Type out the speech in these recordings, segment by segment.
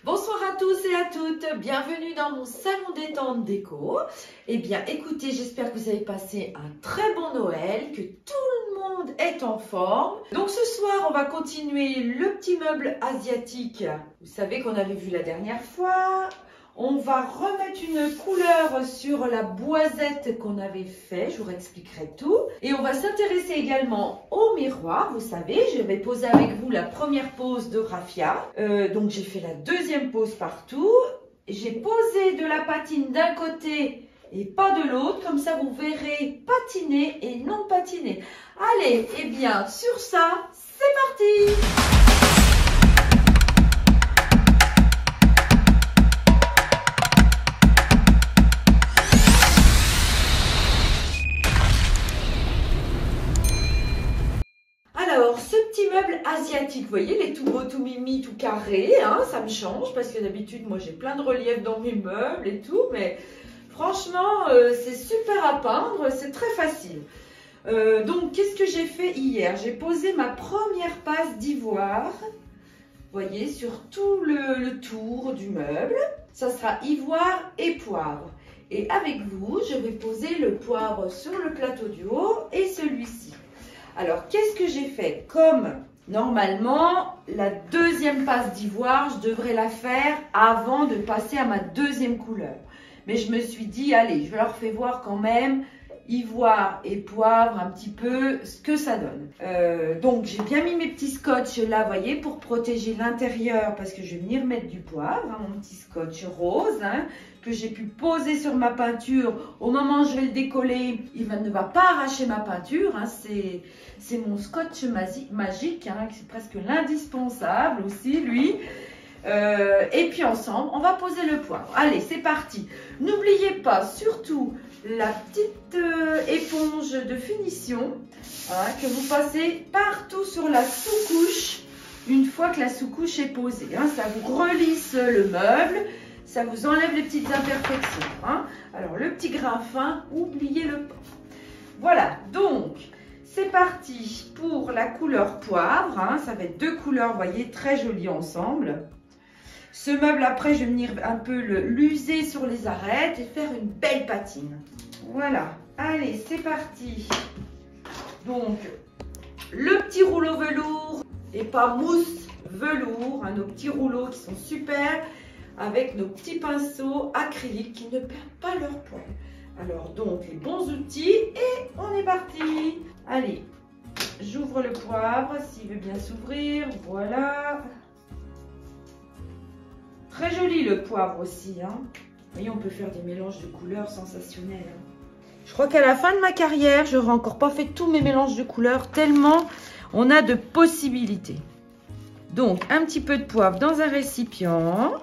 Bonsoir à tous et à toutes, bienvenue dans mon salon détente déco. Eh bien écoutez, j'espère que vous avez passé un très bon Noël, que tout le monde est en forme. Donc ce soir, on va continuer le petit meuble asiatique. Vous savez qu'on avait vu la dernière fois. On va remettre une couleur sur la boisette qu'on avait fait, je vous expliquerai tout. Et on va s'intéresser également au miroir. Vous savez, je vais poser avec vous la première pose de raffia. Donc j'ai fait la deuxième pose partout. J'ai posé de la patine d'un côté et pas de l'autre. Comme ça, vous verrez patiner et non patiner. Allez, eh bien, sur ça, c'est parti! Alors, ce petit meuble asiatique, vous voyez, il est tout beau, tout mimi, tout carré, hein, ça me change parce que d'habitude, moi, j'ai plein de reliefs dans mes meubles et tout, mais franchement, c'est super à peindre, c'est très facile. Donc, qu'est-ce que j'ai fait hier? J'ai posé ma première passe d'ivoire, vous voyez, sur tout le tour du meuble. Ça sera ivoire et poivre. Et avec vous, je vais poser le poivre sur le plateau du haut et celui-ci. Alors, qu'est-ce que j'ai fait? Comme normalement, la deuxième passe d'ivoire, je devrais la faire avant de passer à ma deuxième couleur. Mais je me suis dit, allez, je leur fais voir quand même ivoire et poivre un petit peu ce que ça donne. Donc, j'ai bien mis mes petits scotch là, vous voyez, pour protéger l'intérieur parce que je vais venir mettre du poivre, hein, mon petit scotch rose, hein, que j'ai pu poser sur ma peinture. Au moment où je vais le décoller, il ne va pas arracher ma peinture, hein, c'est mon scotch magique, hein, c'est presque l'indispensable aussi, lui. Et puis ensemble, on va poser le poivre. Allez, c'est parti. N'oubliez pas, surtout, la petite éponge de finition, hein, que vous passez partout sur la sous-couche, une fois que la sous-couche est posée. Hein, ça vous relisse le meuble, ça vous enlève les petites imperfections. Hein. Alors, le petit grain fin, oubliez-le pas. Voilà, donc... c'est parti pour la couleur poivre, hein. Ça va être deux couleurs, vous voyez, très jolies ensemble. Ce meuble, après, je vais venir un peu l'user sur les arêtes et faire une belle patine. Voilà, allez, c'est parti. Donc, le petit rouleau velours, et pas mousse, velours, hein, nos petits rouleaux qui sont super, avec nos petits pinceaux acryliques qui ne perdent pas leur poil. Alors, donc, les bons outils, et on est parti. Allez, j'ouvre le poivre, s'il veut bien s'ouvrir, voilà. Très joli le poivre aussi, hein. Vous voyez, on peut faire des mélanges de couleurs sensationnels. Hein. Je crois qu'à la fin de ma carrière, je n'aurai encore pas fait tous mes mélanges de couleurs, tellement on a de possibilités. Donc, un petit peu de poivre dans un récipient.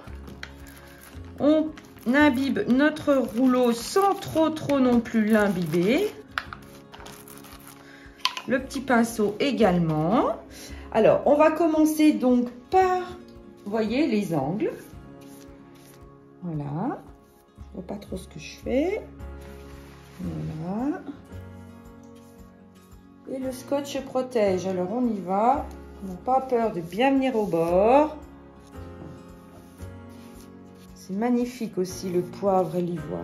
On imbibe notre rouleau sans trop non plus l'imbiber. Le petit pinceau également. Alors, on va commencer donc par, vous voyez, les angles. Voilà. Je vois pas trop ce que je fais. Voilà. Et le scotch protège. Alors, on y va. On n'a pas peur de bien venir au bord. C'est magnifique aussi le poivre et l'ivoire.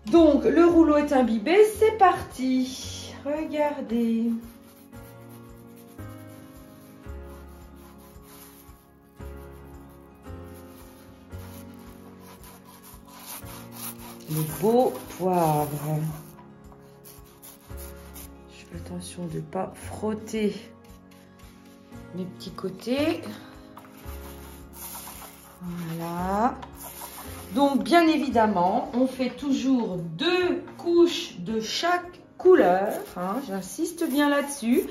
Donc, le rouleau est imbibé, c'est parti. Regardez. Le beau poivre. Je fais attention de ne pas frotter mes petits côtés. Voilà. Donc, bien évidemment, on fait toujours deux couches de chaque couleur. Hein, j'insiste bien là-dessus.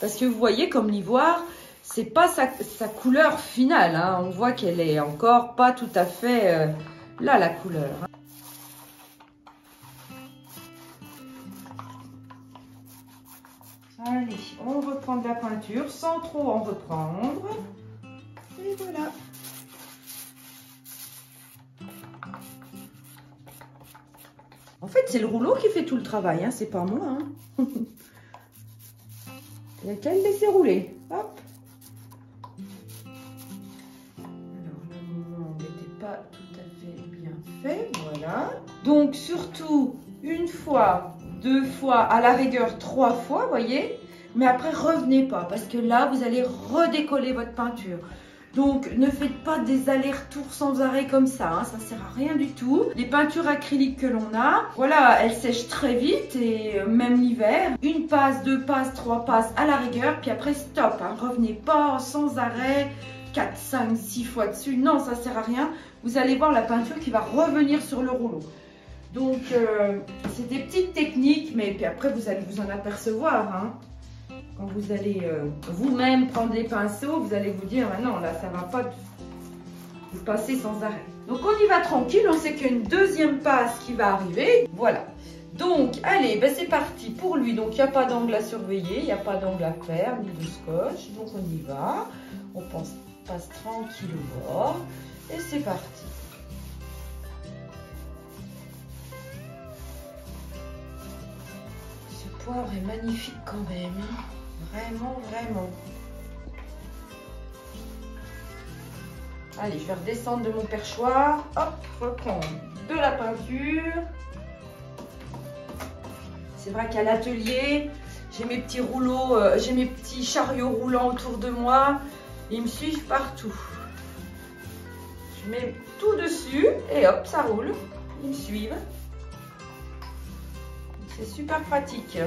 Parce que vous voyez, comme l'ivoire, c'est pas sa couleur finale. Hein, on voit qu'elle est encore pas tout à fait là, la couleur. Hein. Allez, on reprend de la peinture sans trop en reprendre. Et voilà. En fait, c'est le rouleau qui fait tout le travail, hein, c'est pas moi. Hein. Il n'y a qu'à le laisser rouler. Hop. surtout une fois, 2 fois, à la rigueur 3 fois, voyez. Mais après, revenez pas parce que là, vous allez redécoller votre peinture. Donc, ne faites pas des allers-retours sans arrêt comme ça, hein, ça ne sert à rien du tout. Les peintures acryliques que l'on a, voilà, elles sèchent très vite et même l'hiver. 1 passe, 2 passes, 3 passes à la rigueur, puis après stop, hein, revenez pas sans arrêt, 4, 5, 6 fois dessus, non, ça ne sert à rien. Vous allez voir la peinture qui va revenir sur le rouleau. Donc, c'est des petites techniques, mais puis après, vous allez vous en apercevoir, hein. Quand vous allez vous-même prendre les pinceaux, vous allez vous dire, ah non, là, ça ne va pas vous passer sans arrêt. Donc, on y va tranquille. On sait qu'il y a une deuxième passe qui va arriver. Voilà. Donc, allez, ben c'est parti pour lui. Donc, il n'y a pas d'angle à surveiller, il n'y a pas d'angle à faire, ni de scotch. Donc, on y va. On passe tranquille au bord. Et c'est parti. Ce poivre est magnifique quand même. Vraiment, vraiment. Allez, je vais redescendre de mon perchoir. Hop, reprendre de la peinture. C'est vrai qu'à l'atelier, j'ai mes petits rouleaux, j'ai mes petits chariots roulants autour de moi. Ils me suivent partout. Je mets tout dessus et hop, ça roule. Ils me suivent. C'est super pratique.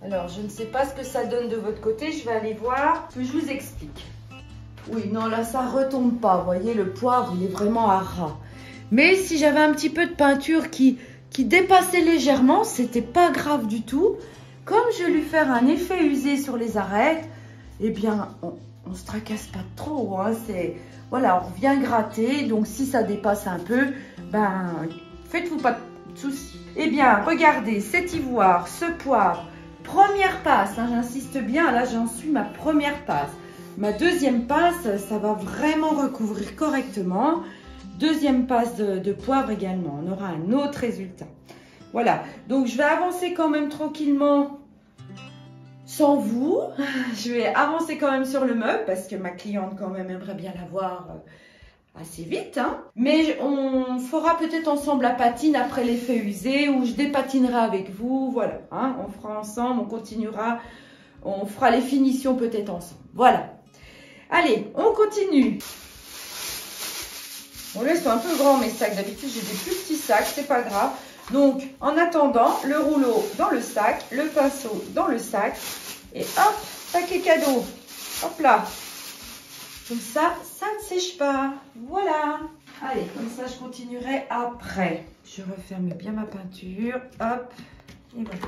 Alors, je ne sais pas ce que ça donne de votre côté. Je vais aller voir, que je vous explique. Oui, non, là, ça ne retombe pas. Vous voyez, le poivre, il est vraiment à ras. Mais si j'avais un petit peu de peinture qui dépassait légèrement, c'était pas grave du tout. Comme je vais lui faire un effet usé sur les arêtes, eh bien, on ne se tracasse pas trop. Hein. Voilà, on vient gratter. Donc, si ça dépasse un peu, ben, faites-vous pas de soucis. Eh bien, regardez, cet ivoire, ce poivre, première passe, hein, j'insiste bien, là j'en suis ma première passe. Ma deuxième passe, ça va vraiment recouvrir correctement. Deuxième passe de poivre également, on aura un autre résultat. Voilà, donc je vais avancer quand même tranquillement sans vous. Je vais avancer quand même sur le meuble parce que ma cliente quand même aimerait bien la voir assez vite. Hein. Mais on fera peut-être ensemble la patine après l'effet usé ou je dépatinerai avec vous. Voilà, hein, on fera ensemble, on continuera, on fera les finitions peut-être ensemble. Voilà. Allez, on continue. Bon là, ils sont un peu grands mes sacs. D'habitude, j'ai des plus petits sacs, c'est pas grave. Donc, en attendant, le rouleau dans le sac, le pinceau dans le sac. Et hop, paquet cadeau. Hop là. Comme ça, ça ne sèche pas. Voilà. Allez, comme ça, je continuerai après. Je referme bien ma peinture. Hop. Et voilà.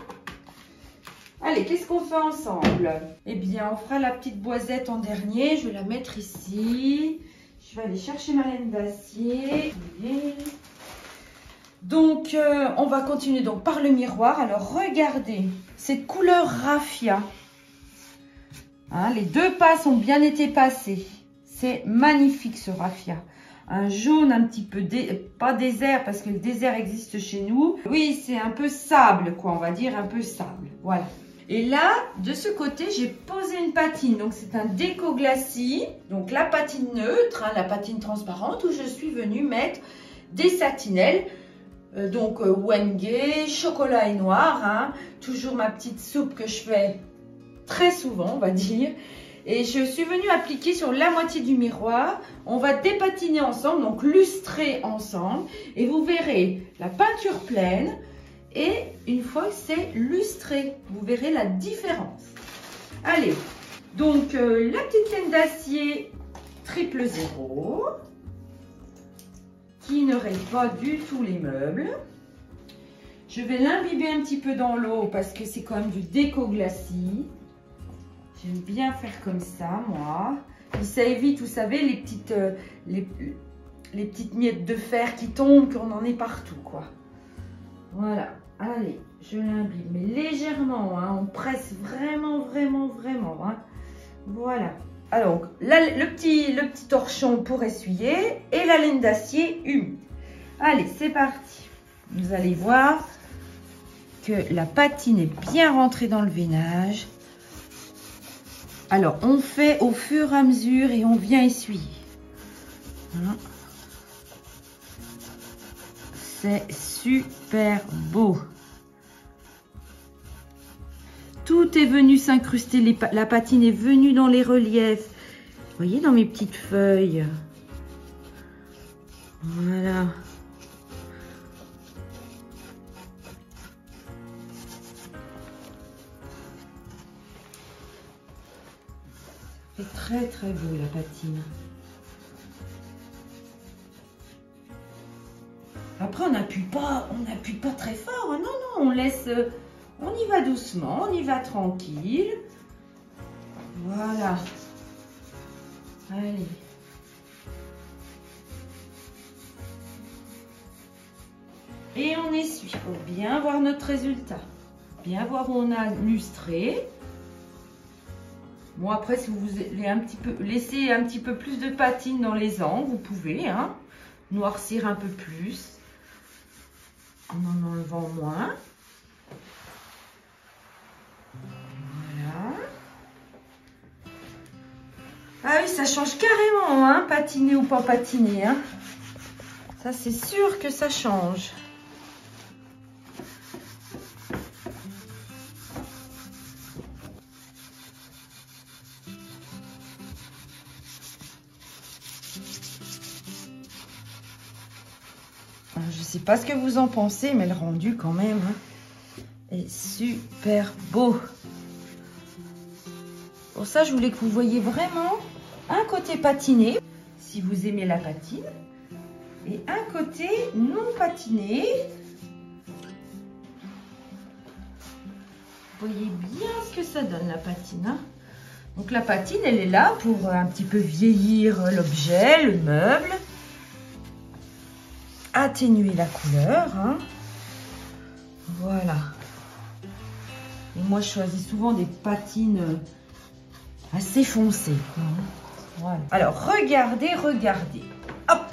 Allez, qu'est-ce qu'on fait ensemble? Eh bien, on fera la petite boisette en dernier. Je vais la mettre ici. Je vais aller chercher ma laine d'acier. Donc, on va continuer donc par le miroir. Alors, regardez, cette couleur raffia. Hein, les 2 passes ont bien été passées. C'est magnifique ce raffia. Un jaune un petit peu, pas désert parce que le désert existe chez nous. Oui, c'est un peu sable, quoi, on va dire un peu sable. Voilà. Et là, de ce côté, j'ai posé une patine. Donc, c'est un déco glacis. Donc, la patine neutre, hein, la patine transparente où je suis venue mettre des satinelles. Donc, Wenge, chocolat et noir. Hein, toujours ma petite soupe que je fais très souvent, on va dire. Et je suis venue appliquer sur la moitié du miroir. On va dépatiner ensemble, donc lustrer ensemble. Et vous verrez la peinture pleine. Et une fois que c'est lustré, vous verrez la différence. Allez, donc la petite laine d'acier 000 qui ne raye pas du tout les meubles. Je vais l'imbiber un petit peu dans l'eau parce que c'est quand même du déco glacis. J'aime bien faire comme ça, moi. Et ça évite, vous savez, les petites miettes de fer qui tombent, qu'on en est partout, quoi. Voilà. Allez, je l'imbibe, mais légèrement, hein, on presse vraiment, vraiment, vraiment. Hein. Voilà. Alors, là, le petit torchon pour essuyer et la laine d'acier humide. Allez, c'est parti. Vous allez voir, que la patine est bien rentrée dans le veinage. Alors, on fait au fur et à mesure et on vient essuyer. Voilà. C'est super beau. Tout est venu s'incruster. La patine est venue dans les reliefs. Vous voyez, dans mes petites feuilles. Voilà. C'est très très beau la patine. Après on n'appuie pas très fort. Hein. Non, on laisse, on y va doucement, on y va tranquille. Voilà. Allez. Et on essuie pour bien voir notre résultat. Bien voir où on a lustré. Bon, après, si vous voulez laisser un petit peu plus de patine dans les angles, vous pouvez hein, noircir un peu plus en enlevant moins. Voilà. Ah oui, ça change carrément, hein, patiner ou pas patiner. Hein. Ça, c'est sûr que ça change. Je ne sais pas ce que vous en pensez, mais le rendu quand même hein, est super beau. Pour ça, je voulais que vous voyiez vraiment un côté patiné, si vous aimez la patine, et un côté non patiné. Vous voyez bien ce que ça donne la patine. Hein. Donc la patine, elle est là pour un petit peu vieillir l'objet, le meuble. Atténuer la couleur. Hein. Voilà. Et moi, je choisis souvent des patines assez foncées. Quoi. Voilà. Alors, regardez. Hop.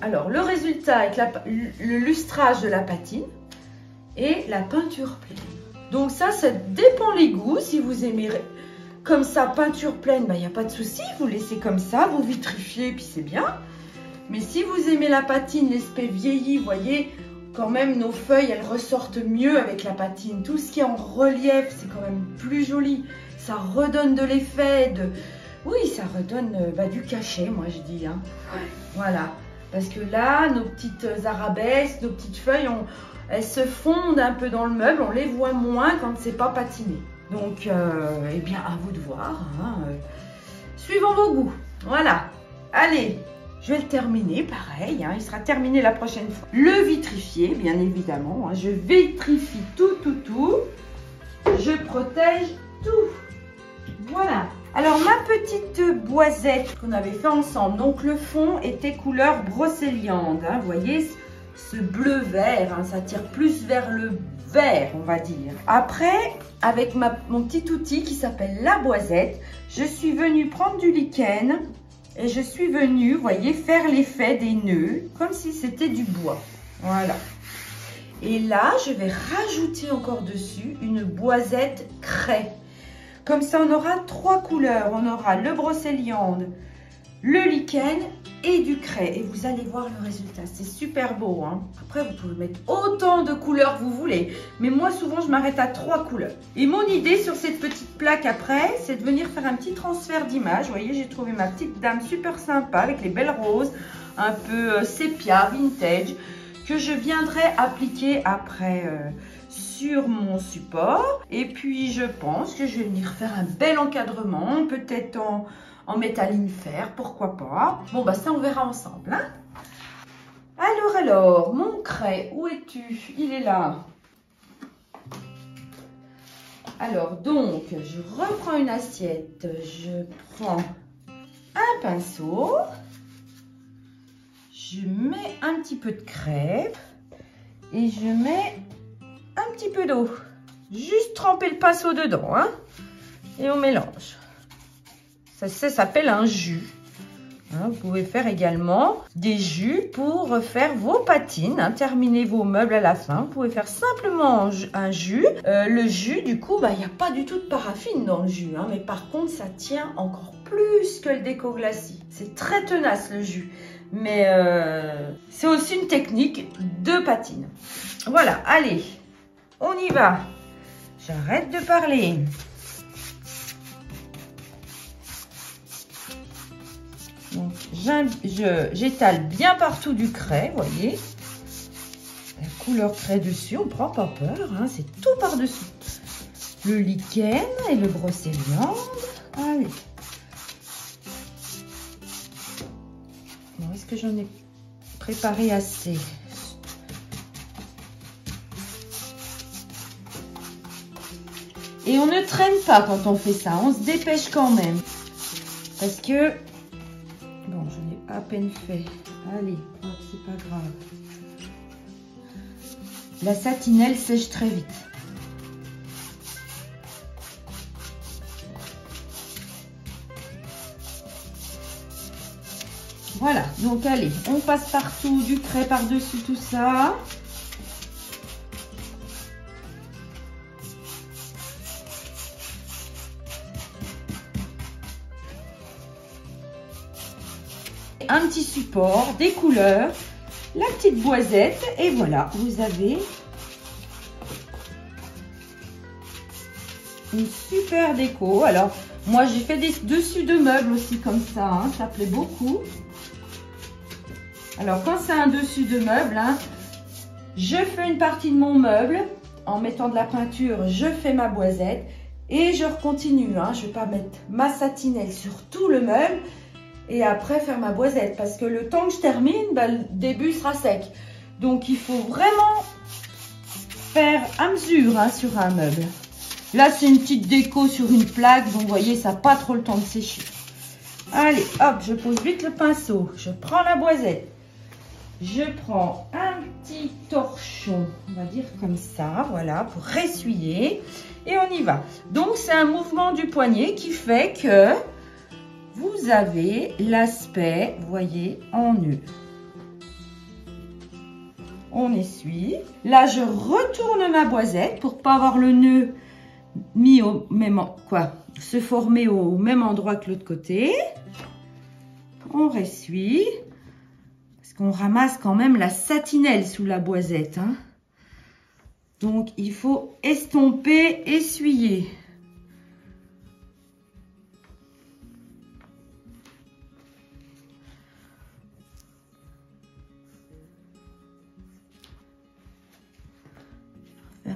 Alors, le résultat avec le lustrage de la patine et la peinture pleine. Donc ça dépend les goûts. Si vous aimez comme ça, peinture pleine, il n'y a pas de souci. Vous laissez comme ça, vous vitrifiez, puis c'est bien. Mais si vous aimez la patine, l'aspect vieilli, vous voyez, quand même nos feuilles, elles ressortent mieux avec la patine. Tout ce qui est en relief, c'est quand même plus joli. Ça redonne de l'effet, oui, ça redonne du cachet, moi je dis. Hein. Ouais. Voilà, parce que là, nos petites arabesques, nos petites feuilles, elles se fondent un peu dans le meuble, on les voit moins quand c'est pas patiné. Donc, eh bien, à vous de voir. Hein, suivant vos goûts. Voilà, allez. Je vais le terminer, pareil, hein, il sera terminé la prochaine fois. Le vitrifier, bien évidemment. Hein, je vitrifie tout. Je protège tout. Voilà. Alors, ma petite boisette qu'on avait fait ensemble. Donc, le fond était couleur brocéliande. Hein, vous voyez, ce bleu-vert, hein, ça tire plus vers le vert, on va dire. Après, avec mon petit outil qui s'appelle la boisette, je suis venue prendre du lichen. Et je suis venue, vous voyez, faire l'effet des nœuds, comme si c'était du bois. Voilà. Et là, je vais rajouter encore dessus une boisette craie. Comme ça, on aura 3 couleurs. On aura le brocéliande, le lichen et du craie. Et vous allez voir le résultat. C'est super beau. Hein. Après, vous pouvez mettre autant de couleurs que vous voulez. Mais moi, souvent, je m'arrête à 3 couleurs. Et mon idée sur cette petite plaque après, c'est de venir faire un petit transfert d'image. Vous voyez, j'ai trouvé ma petite dame super sympa avec les belles roses, un peu sépia, vintage, que je viendrai appliquer après sur mon support. Et puis, je pense que je vais venir faire un bel encadrement, peut-être en métalline fer, pourquoi pas. Bon, bah ça, on verra ensemble. Hein. Alors, mon craie, où es-tu? Il est là. Alors, donc, je reprends une assiette. Je prends un pinceau. Je mets un petit peu de craie. Et je mets un petit peu d'eau. Juste tremper le pinceau dedans. Hein, et on mélange. Ça s'appelle un jus. Hein, vous pouvez faire également des jus pour faire vos patines, hein, terminer vos meubles à la fin. Vous pouvez faire simplement un jus. Le jus, du coup, il n'y a pas du tout de paraffine dans le jus. Hein, mais par contre, ça tient encore plus que le déco glacis. C'est très tenace le jus. Mais c'est aussi une technique de patine. Voilà, allez, on y va. J'arrête de parler. Donc, j'étale bien partout du craie, vous voyez. La couleur craie dessus, on ne prend pas peur, hein, c'est tout par-dessus. Le lichen et le brocéliande. Allez. Bon, est-ce que j'en ai préparé assez? Et on ne traîne pas quand on fait ça, on se dépêche quand même. Parce que... Bon, j'en ai à peine fait. Allez, hop, c'est pas grave. La satinelle sèche très vite. Voilà, donc allez, on passe partout du craie par-dessus tout ça. Un petit support, des couleurs, la petite boisette et voilà, vous avez une super déco. Alors, moi j'ai fait des dessus de meubles aussi comme ça, hein, ça plaît beaucoup. Alors, quand c'est un dessus de meuble, hein, je fais une partie de mon meuble en mettant de la peinture, je fais ma boisette et je continue. Hein, je ne vais pas mettre ma satinelle sur tout le meuble. Et après faire ma boisette parce que le temps que je termine, le début sera sec. Donc il faut vraiment faire à mesure, hein, sur un meuble. Là c'est une petite déco sur une plaque, donc vous voyez ça n'a pas trop le temps de sécher. Allez hop, je pose vite le pinceau, je prends la boisette. Je prends un petit torchon, on va dire comme ça, voilà, pour essuyer. Et on y va. Donc c'est un mouvement du poignet qui fait que... vous avez l'aspect, vous voyez, en nœud. On essuie. Là, je retourne ma boisette pour pas avoir le nœud mis au même, se former au même endroit que l'autre côté. On ressuie. Parce qu'on ramasse quand même la satinelle sous la boisette, hein. Donc, il faut estomper, essuyer.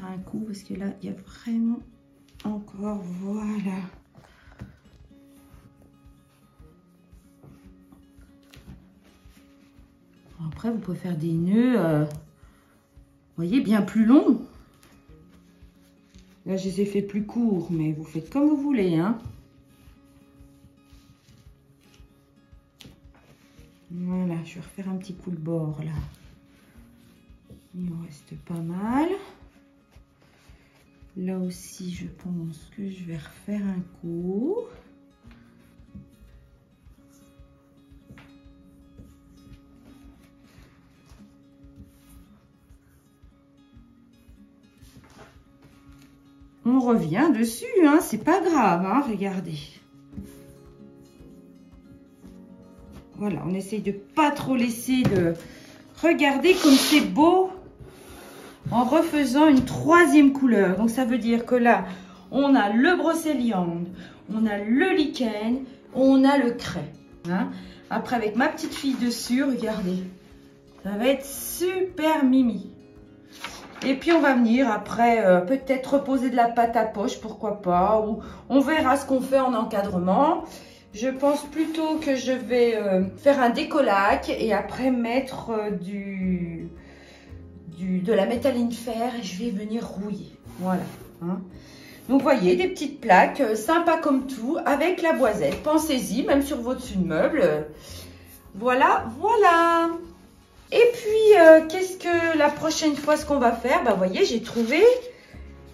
Un coup parce que là il y a vraiment encore, voilà. Après vous pouvez faire des nœuds vous voyez, bien plus longs. Là je les ai fait plus courts, mais vous faites comme vous voulez, hein. Voilà, je vais refaire un petit coup de bord là. Il en reste pas mal. Là aussi, je pense que je vais refaire un coup. On revient dessus, hein, c'est pas grave, hein, regardez. Voilà, on essaye de pas trop laisser de... Regardez comme c'est beau en refaisant une troisième couleur. Donc ça veut dire que là, on a le brocéliande, on a le lichen, on a le craie. Hein. Après, avec ma petite fille dessus, regardez, ça va être super mimi. Et puis on va venir après peut-être reposer de la pâte à poche, pourquoi pas, ou on verra ce qu'on fait en encadrement. Je pense plutôt que je vais faire un décollac et après mettre de la métalline fer et je vais venir rouiller. Voilà. Hein. Donc vous voyez, des petites plaques, sympa comme tout, avec la boisette. Pensez-y, même sur votre dessus de meuble. Voilà, voilà. Et puis, qu'est-ce que la prochaine fois, ce qu'on va faire? Bah, vous voyez, j'ai trouvé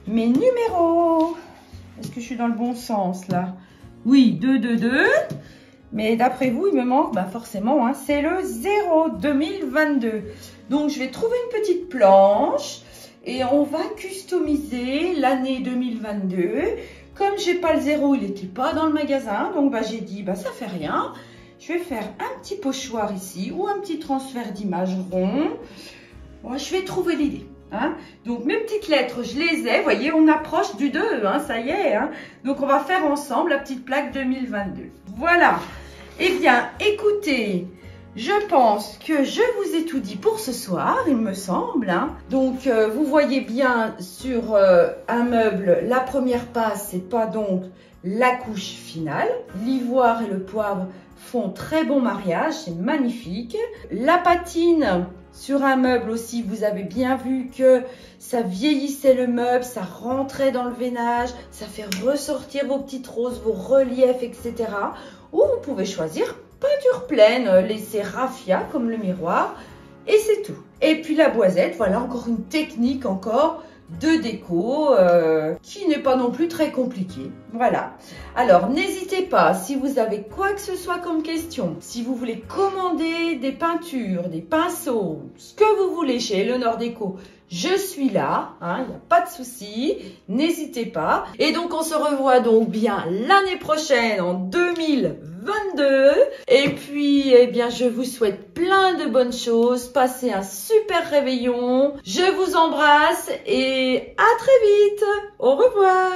mes numéros. Est-ce que je suis dans le bon sens, là? Oui, 2, 2, 2. Mais d'après vous, il me manque, bah forcément, hein, c'est le 0 2022. Donc, je vais trouver une petite planche et on va customiser l'année 2022. Comme j'ai pas le 0, il n'était pas dans le magasin, donc bah, j'ai dit, bah ça fait rien. Je vais faire un petit pochoir ici ou un petit transfert d'image rond. Bon, je vais trouver l'idée. Hein. Donc mes petites lettres, je les ai. Vous voyez, on approche du 2, hein, ça y est. Hein. Donc on va faire ensemble la petite plaque 2022. Voilà. Eh bien, écoutez, je pense que je vous ai tout dit pour ce soir, il me semble. Hein. Donc vous voyez bien sur un meuble, la première passe, c'est pas donc la couche finale. L'ivoire et le poivre font très bon mariage, c'est magnifique. La patine sur un meuble aussi, vous avez bien vu que ça vieillissait le meuble, ça rentrait dans le veinage, ça fait ressortir vos petites roses, vos reliefs, etc. Ou vous pouvez choisir peinture pleine, laisser raffia comme le miroir et c'est tout. Et puis la boisette, voilà encore une technique encore de déco qui n'est pas non plus très compliquée. Voilà. Alors n'hésitez pas, si vous avez quoi que ce soit comme question, si vous voulez commander des peintures, des pinceaux, ce que vous voulez chez Eleonore Déco, je suis là, hein, il n'y a pas de souci, n'hésitez pas. Et donc on se revoit donc bien l'année prochaine en 2022. Et puis, eh bien, je vous souhaite plein de bonnes choses. Passez un super réveillon. Je vous embrasse et à très vite. Au revoir.